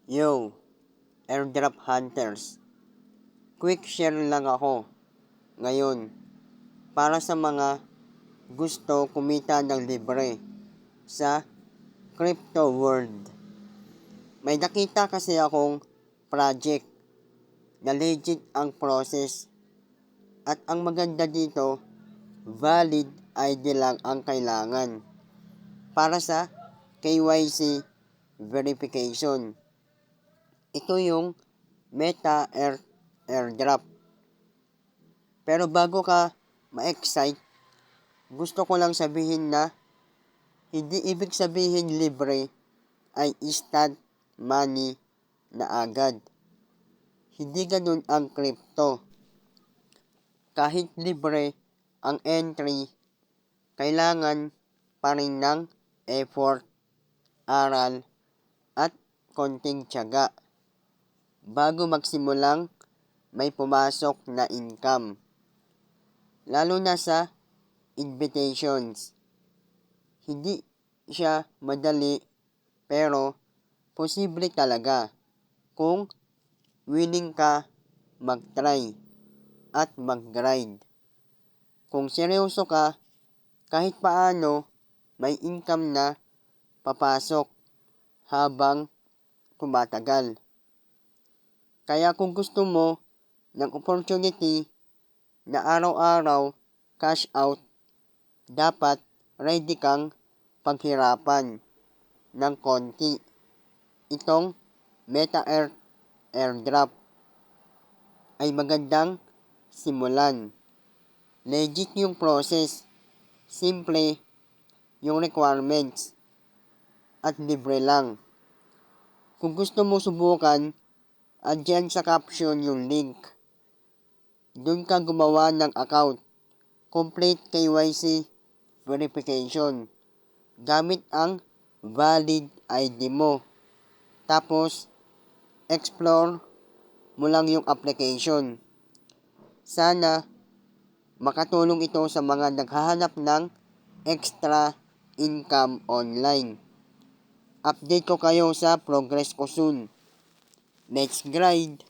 Yo, airdrop hunters. Quick share lang ako ngayon para sa mga gusto kumita ng libre sa crypto world. May nakita kasi akong project na legit ang process at ang maganda dito, valid ID lang ang kailangan para sa KYC verification. Ito yung Meta airdrop. Pero bago ka ma-excite, gusto ko lang sabihin na hindi ibig sabihin libre ay instant money na agad. Hindi ganun ang crypto. Kahit libre ang entry, kailangan pa rin ng effort, aral, at konting tiyaga bago magsimulang may pumasok na income. Lalo na sa invitations. Hindi siya madali pero posible talaga kung willing ka mag-try at mag-grind. Kung seryoso ka, kahit paano may income na papasok habang tumatagal. Kaya kung gusto mo ng opportunity na araw-araw cash out, dapat ready kang paghirapan ng konti. Itong Meta airdrop ay magandang simulan. Legit yung process, simple yung requirements, at libre lang. Kung gusto mo subukan, andyan sa caption yung link. Doon ka gumawa ng account. Complete KYC verification. Gamit ang valid ID mo. Tapos, explore mo lang yung application. Sana makatulong ito sa mga naghahanap ng extra income online. Update ko kayo sa progress ko soon. Let's grind!